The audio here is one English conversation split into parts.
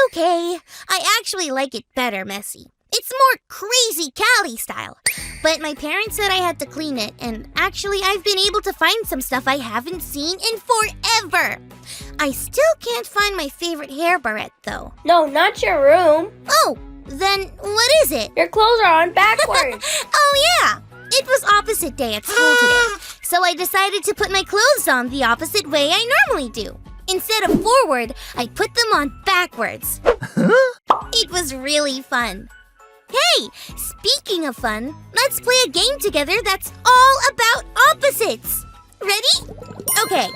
okay. I actually like it better messy. It's more crazy Callie style. But my parents said I had to clean it, and actually I've been able to find some stuff I haven't seen in forever. I still can't find my favorite hair barrette, though. No, not your room. Oh, then what is it? Your clothes are on backwards. Oh, yeah. It was opposite day at school today, so I decided to put my clothes on the opposite way I normally do. Instead of forward, I put them on backwards. It was really fun. Hey, speaking of fun, let's play a game together that's all about opposites. Ready? Okay.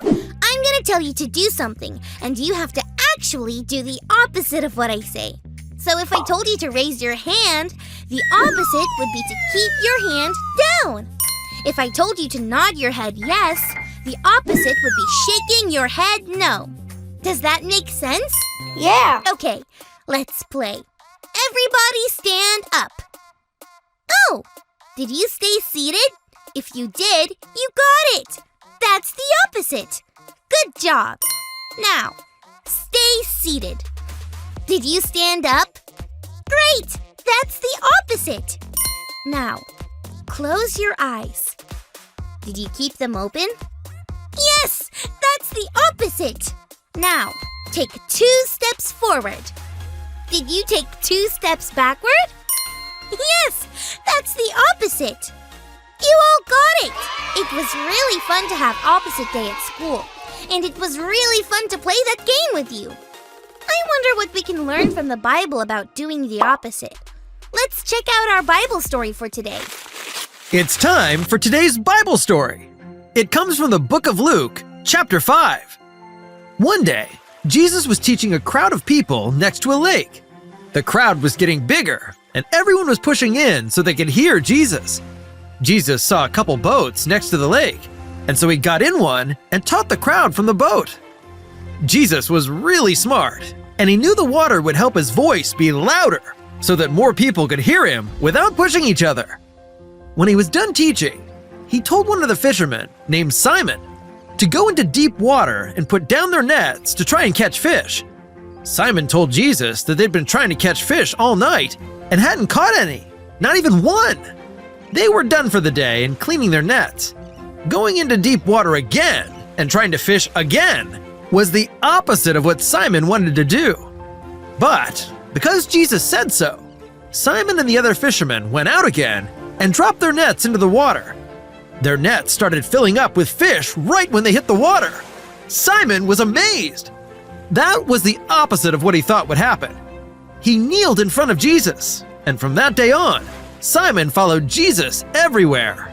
I'm gonna tell you to do something, and you have to actually do the opposite of what I say. So if I told you to raise your hand, the opposite would be to keep your hand down. If I told you to nod your head yes, the opposite would be shaking your head no. Does that make sense? Yeah. Okay, let's play. Everybody stand up. Oh, did you stay seated? If you did, you got it. That's the opposite. Good job. Now, stay seated. Did you stand up? Great! That's the opposite. Now, close your eyes. Did you keep them open? Yes! That's the opposite. Now, take 2 steps forward. Did you take 2 steps backward? Yes! That's the opposite. You all got it! It was really fun to have opposite day at school. And it was really fun to play that game with you. I wonder what we can learn from the Bible about doing the opposite. Let's check out our Bible story for today. It's time for today's Bible story. It comes from the book of Luke, chapter 5. One day, Jesus was teaching a crowd of people next to a lake. The crowd was getting bigger, and everyone was pushing in so they could hear Jesus. Jesus saw a couple boats next to the lake, and so he got in one and taught the crowd from the boat. Jesus was really smart, and he knew the water would help his voice be louder so that more people could hear him without pushing each other. When he was done teaching, he told one of the fishermen, named Simon, to go into deep water and put down their nets to try and catch fish. Simon told Jesus that they'd been trying to catch fish all night and hadn't caught any, not even one. They were done for the day and cleaning their nets. Going into deep water again and trying to fish again was the opposite of what Simon wanted to do. But because Jesus said so, Simon and the other fishermen went out again and dropped their nets into the water. Their nets started filling up with fish right when they hit the water. Simon was amazed. That was the opposite of what he thought would happen. He kneeled in front of Jesus, and from that day on, Simon followed Jesus everywhere.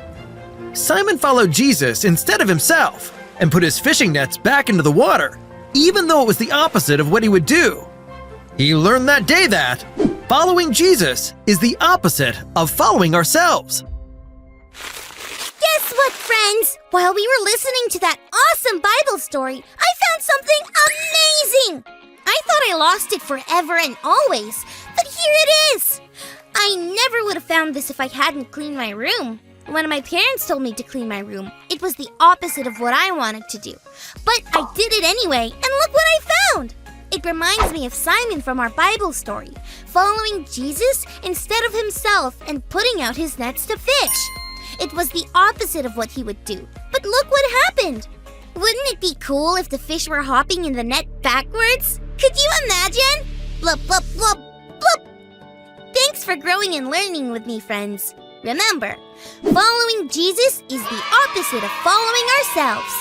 Simon followed Jesus instead of himself and put his fishing nets back into the water, even though it was the opposite of what he would do. He learned that day that following Jesus is the opposite of following ourselves. Guess what, friends? While we were listening to that awesome Bible story, I found something amazing! I thought I lost it forever and always, but here it is! I never would have found this if I hadn't cleaned my room. When my parents told me to clean my room, it was the opposite of what I wanted to do. But I did it anyway, and look what I found! It reminds me of Simon from our Bible story, following Jesus instead of himself and putting out his nets to fish. It was the opposite of what he would do. But look what happened! Wouldn't it be cool if the fish were hopping in the net backwards? Could you imagine? Blup, blup, blup, blup! Thanks for growing and learning with me, friends. Remember, following Jesus is the opposite of following ourselves.